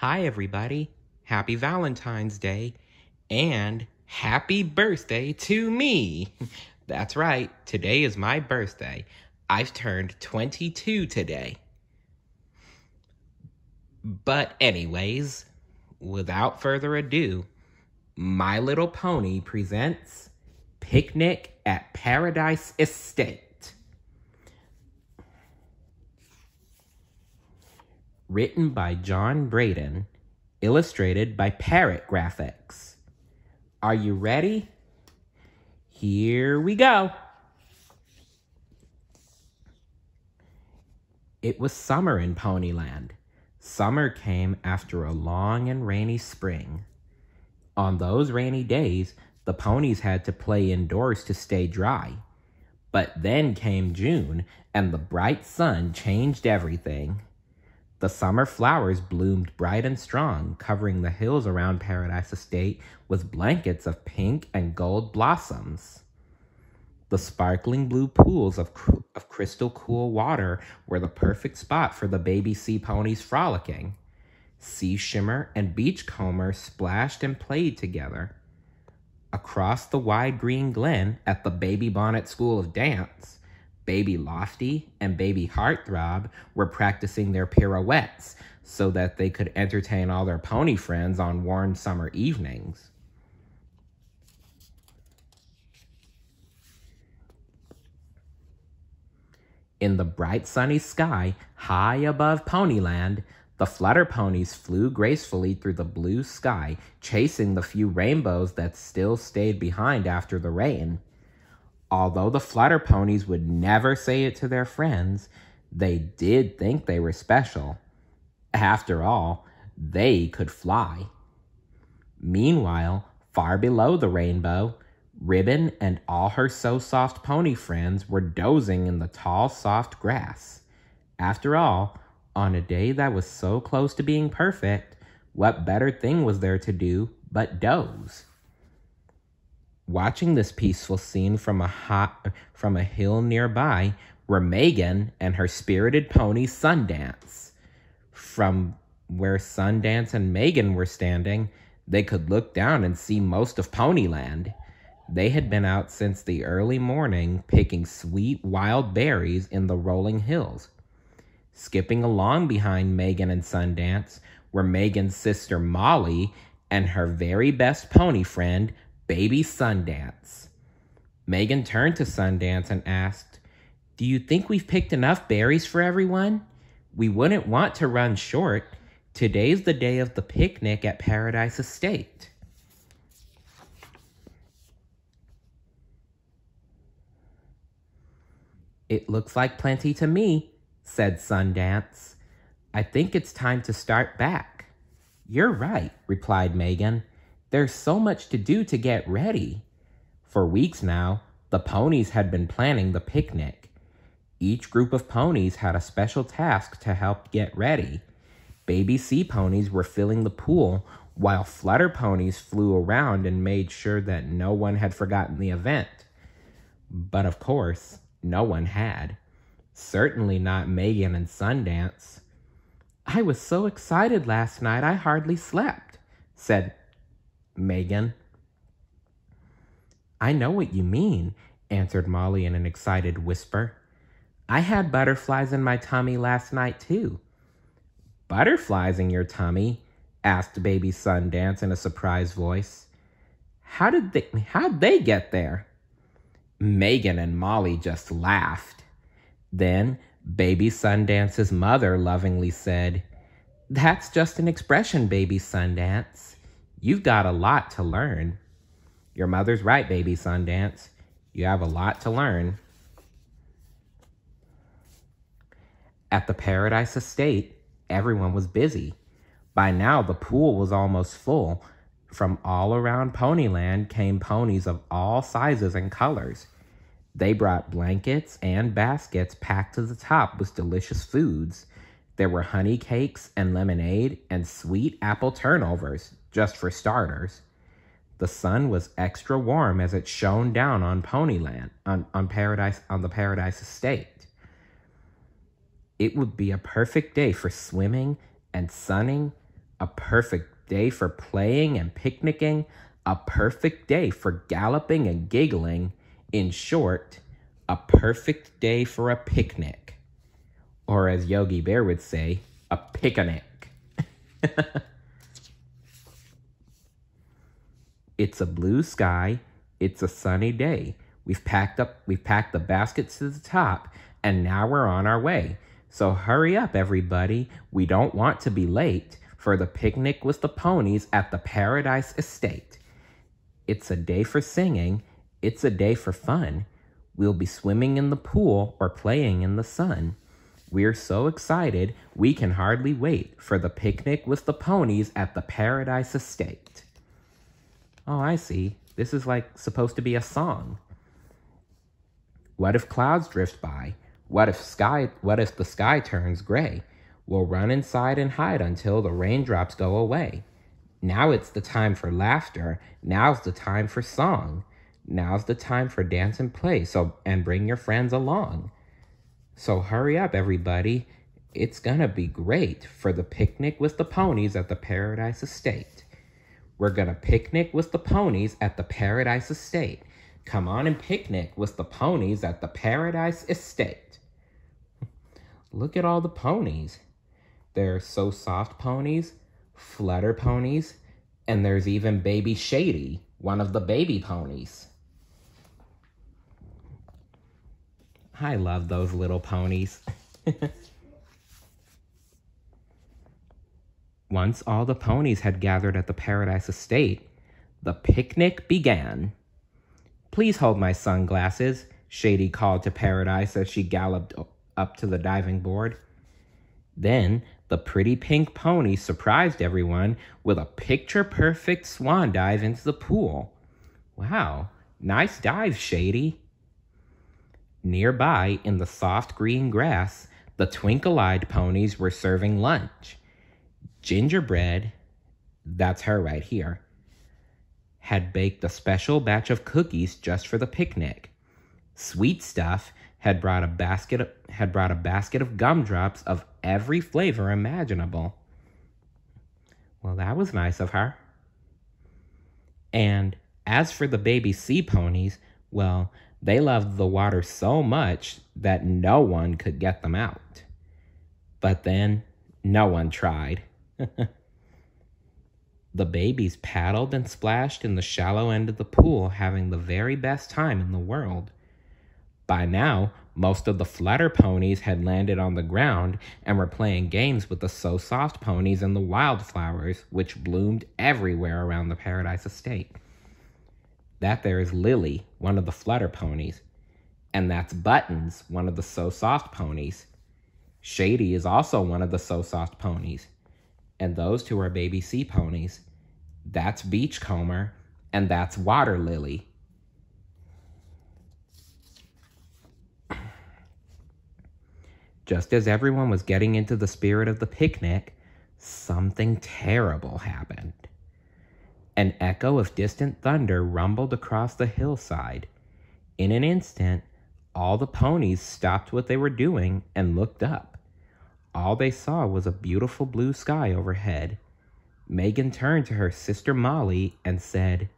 Hi, everybody. Happy Valentine's Day and happy birthday to me. That's right. Today is my birthday. I've turned 22 today. But anyways, without further ado, My Little Pony presents Picnic at Paradise Estate. Written by John Braden, illustrated by Parrot Graphics. Are you ready? Here we go. It was summer in Ponyland. Summer came after a long and rainy spring. On those rainy days, the ponies had to play indoors to stay dry. But then came June, and the bright sun changed everything. The summer flowers bloomed bright and strong, covering the hills around Paradise Estate with blankets of pink and gold blossoms. The sparkling blue pools of crystal cool water were the perfect spot for the baby sea ponies frolicking. Sea Shimmer and Beachcomber splashed and played together. Across the wide green glen at the Baby Bonnet School of Dance, Baby Lofty and Baby Heartthrob were practicing their pirouettes so that they could entertain all their pony friends on warm summer evenings. In the bright sunny sky, high above Ponyland, the Flutter Ponies flew gracefully through the blue sky, chasing the few rainbows that still stayed behind after the rain. Although the Flutter Ponies would never say it to their friends, they did think they were special. After all, they could fly. Meanwhile, far below the rainbow, Ribbon and all her so-soft pony friends were dozing in the tall, soft grass. After all, on a day that was so close to being perfect, what better thing was there to do but doze? Watching this peaceful scene from a hill nearby were Megan and her spirited pony Sundance. From where Sundance and Megan were standing, they could look down and see most of Ponyland. They had been out since the early morning picking sweet wild berries in the rolling hills. Skipping along behind Megan and Sundance were Megan's sister Molly and her very best pony friend, Baby Sundance. Megan turned to Sundance and asked, "Do you think we've picked enough berries for everyone? We wouldn't want to run short. Today's the day of the picnic at Paradise Estate." "It looks like plenty to me," said Sundance. "I think it's time to start back." "You're right," replied Megan. "There's so much to do to get ready." For weeks now, the ponies had been planning the picnic. Each group of ponies had a special task to help get ready. Baby sea ponies were filling the pool, while Flutter Ponies flew around and made sure that no one had forgotten the event. But of course, no one had. Certainly not Megan and Sundance. "I was so excited last night I hardly slept," said Megan. "I know what you mean," answered Molly in an excited whisper. "I had butterflies in my tummy last night too." "Butterflies in your tummy?" asked Baby Sundance in a surprised voice. How'd they get there?" Megan and Molly just laughed. Then Baby Sundance's mother lovingly said, "That's just an expression, Baby Sundance. You've got a lot to learn." "Your mother's right, Baby Sundance. You have a lot to learn." At the Paradise Estate, everyone was busy. By now, the pool was almost full. From all around Ponyland came ponies of all sizes and colors. They brought blankets and baskets packed to the top with delicious foods. There were honey cakes and lemonade and sweet apple turnovers, just for starters. The sun was extra warm as it shone down on Ponyland, on the Paradise Estate. It would be a perfect day for swimming and sunning a perfect day for playing and picnicking, a perfect day for galloping and giggling. In short, a perfect day for a picnic. Or as Yogi Bear would say, a picnic. It's a blue sky. It's a sunny day. We've packed the baskets to the top, and now we're on our way. So hurry up, everybody. We don't want to be late for the picnic with the ponies at the Paradise Estate. It's a day for singing. It's a day for fun. We'll be swimming in the pool or playing in the sun. We're so excited we can hardly wait for the picnic with the ponies at the Paradise Estate. Oh, I see. This is like supposed to be a song. What if clouds drift by? What if the sky turns gray? We'll run inside and hide until the raindrops go away. Now it's the time for laughter. Now's the time for song. Now's the time for dance and play. And bring your friends along. So hurry up, everybody. It's gonna be great for the picnic with the ponies at the Paradise Estate. We're gonna picnic with the ponies at the Paradise Estate. Come on and picnic with the ponies at the Paradise Estate. Look at all the ponies. There's So Soft ponies, Flutter ponies, and there's even Baby Shady, one of the baby ponies. I love those little ponies. Once all the ponies had gathered at the Paradise Estate, the picnic began. Please hold my sunglasses, Shady called to Paradise as she galloped up to the diving board. Then the pretty pink pony surprised everyone with a picture-perfect swan dive into the pool. Wow, nice dive, Shady. Nearby, in the soft green grass, the twinkle-eyed ponies were serving lunch. Gingerbread, that's her right here, had baked a special batch of cookies just for the picnic. Sweet Stuff had brought a basket of gumdrops of every flavor imaginable. Well, that was nice of her. And as for the baby sea ponies, well, they loved the water so much that no one could get them out. But then, no one tried. The babies paddled and splashed in the shallow end of the pool, having the very best time in the world. By now, most of the Flutter ponies had landed on the ground and were playing games with the So Soft ponies and the wildflowers, which bloomed everywhere around the Paradise Estate. That there is Lily, one of the Flutter ponies, and that's Buttons, one of the So Soft ponies. Shady is also one of the So Soft ponies, and those two are baby sea ponies. That's Beachcomber, and that's Water Lily. Just as everyone was getting into the spirit of the picnic, something terrible happened. An echo of distant thunder rumbled across the hillside. In an instant, all the ponies stopped what they were doing and looked up. All they saw was a beautiful blue sky overhead. Megan turned to her sister Molly and said,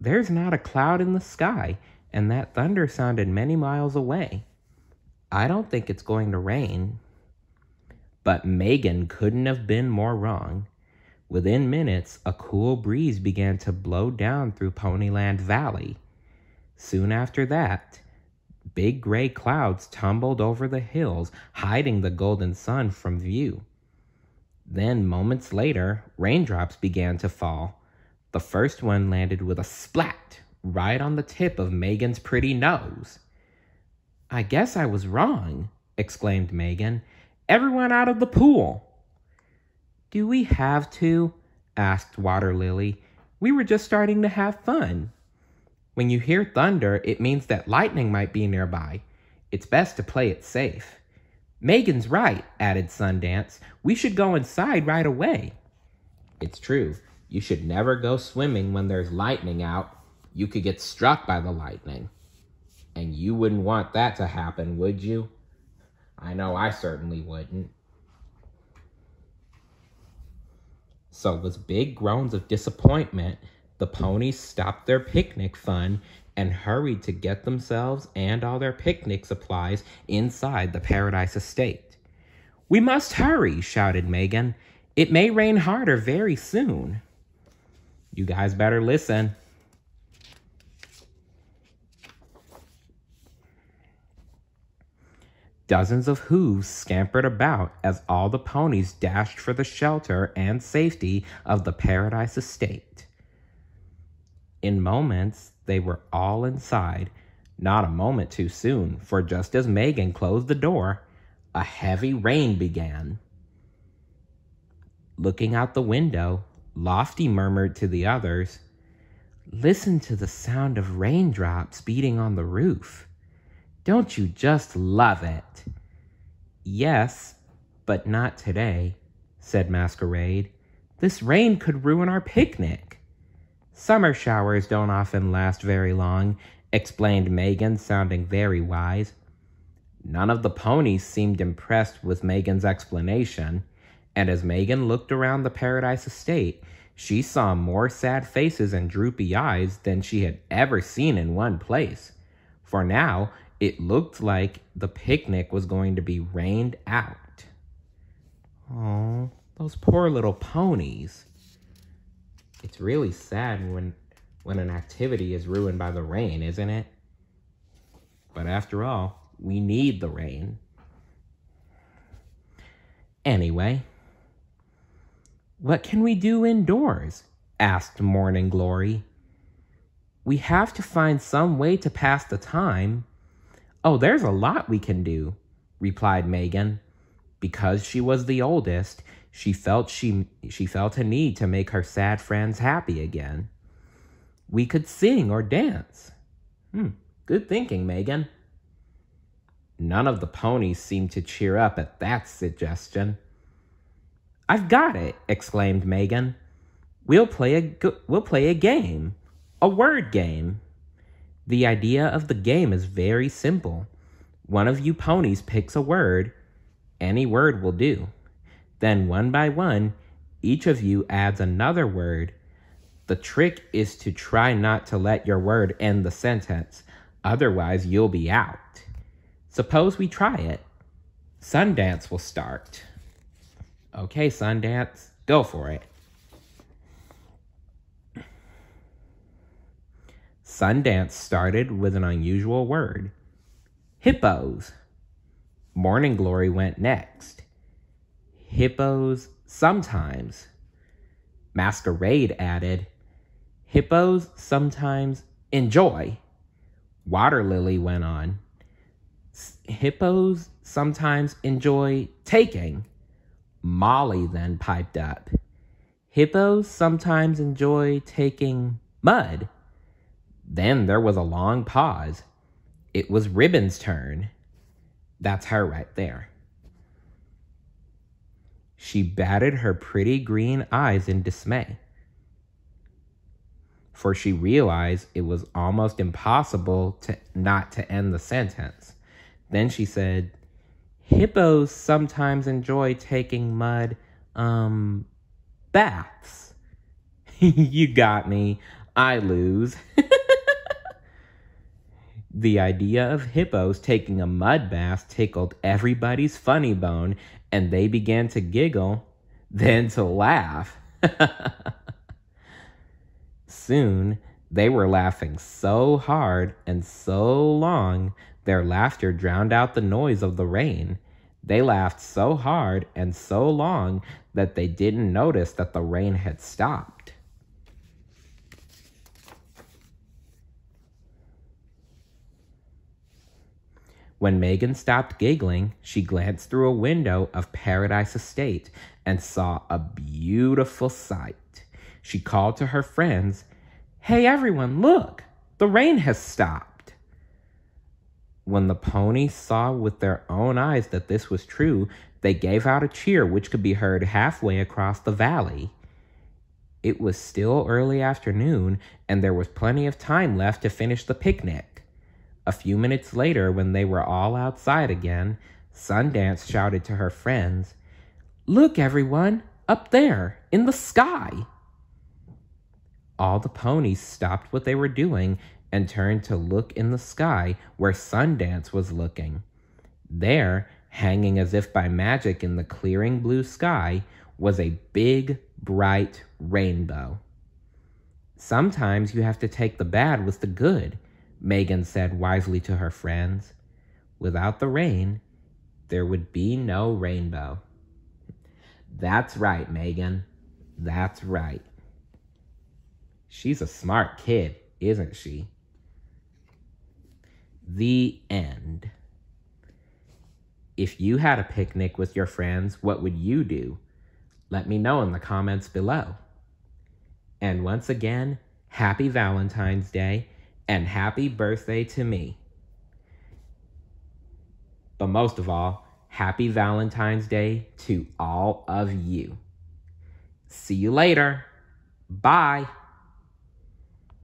"There's not a cloud in the sky, and that thunder sounded many miles away. I don't think it's going to rain." But Megan couldn't have been more wrong. Within minutes, a cool breeze began to blow down through Ponyland Valley. Soon after that, big gray clouds tumbled over the hills, hiding the golden sun from view. Then, moments later, raindrops began to fall. The first one landed with a splat right on the tip of Megan's pretty nose. "I guess I was wrong," exclaimed Megan. "Everyone out of the pool." "Do we have to?" asked Water Lily. "We were just starting to have fun." "When you hear thunder, it means that lightning might be nearby. It's best to play it safe." "Megan's right," added Sundance. "We should go inside right away." "It's true. You should never go swimming when there's lightning out. You could get struck by the lightning. And you wouldn't want that to happen, would you? I know I certainly wouldn't." So with big groans of disappointment, the ponies stopped their picnic fun and hurried to get themselves and all their picnic supplies inside the Paradise Estate. "We must hurry," shouted Megan. "It may rain harder very soon." "You guys better listen." Dozens of hooves scampered about as all the ponies dashed for the shelter and safety of the Paradise Estate. In moments, they were all inside, not a moment too soon, for just as Megan closed the door, a heavy rain began. Looking out the window, Lofty murmured to the others, "Listen to the sound of raindrops beating on the roof. Don't you just love it?" "Yes, but not today," said Masquerade. "This rain could ruin our picnic." "Summer showers don't often last very long," explained Megan, sounding very wise. None of the ponies seemed impressed with Megan's explanation, and as Megan looked around the Paradise Estate, she saw more sad faces and droopy eyes than she had ever seen in one place. For now, it looked like the picnic was going to be rained out. Oh, those poor little ponies. It's really sad when an activity is ruined by the rain, isn't it? But after all, we need the rain. Anyway, what can we do indoors? Asked Morning Glory. We have to find some way to pass the time. Oh, there's a lot we can do, replied Megan. Because she was the oldest, she felt a need to make her sad friends happy again. We could sing or dance. Good thinking, Megan. None of the ponies seemed to cheer up at that suggestion. I've got it, exclaimed Megan. We'll play a game, a word game. The idea of the game is very simple. One of you ponies picks a word. Any word will do. Then one by one, each of you adds another word. The trick is to try not to let your word end the sentence. Otherwise, you'll be out. Suppose we try it. Sundance will start. Okay, Sundance, go for it. Sundance started with an unusual word. Hippos. Morning Glory went next. Hippos sometimes. Masquerade added, hippos sometimes enjoy. Water Lily went on. Hippos sometimes enjoy taking. Molly then piped up. Hippos sometimes enjoy taking mud. Then there was a long pause. It was Ribbon's turn. That's her right there. She batted her pretty green eyes in dismay, for she realized it was almost impossible not to end the sentence. Then she said, hippos sometimes enjoy taking mud, baths. You got me. I lose. The idea of hippos taking a mud bath tickled everybody's funny bone, and they began to giggle, then to laugh. Soon, they were laughing so hard and so long, their laughter drowned out the noise of the rain. They laughed so hard and so long that they didn't notice that the rain had stopped. When Megan stopped giggling, she glanced through a window of Paradise Estate and saw a beautiful sight. She called to her friends, "Hey everyone, look! The rain has stopped!" When the ponies saw with their own eyes that this was true, they gave out a cheer which could be heard halfway across the valley. It was still early afternoon, and there was plenty of time left to finish the picnic. A few minutes later, when they were all outside again, Sundance shouted to her friends, "Look, everyone, up there, in the sky. All the ponies stopped what they were doing and turned to look in the sky where Sundance was looking. There, hanging as if by magic in the clearing blue sky, was a big, bright rainbow. Sometimes you have to take the bad with the good, Megan said wisely to her friends. Without the rain, there would be no rainbow. That's right, Megan. That's right. She's a smart kid, isn't she? The end. If you had a picnic with your friends, what would you do? Let me know in the comments below. And once again, happy Valentine's Day and happy birthday to me. But most of all, happy Valentine's Day to all of you. See you later. Bye.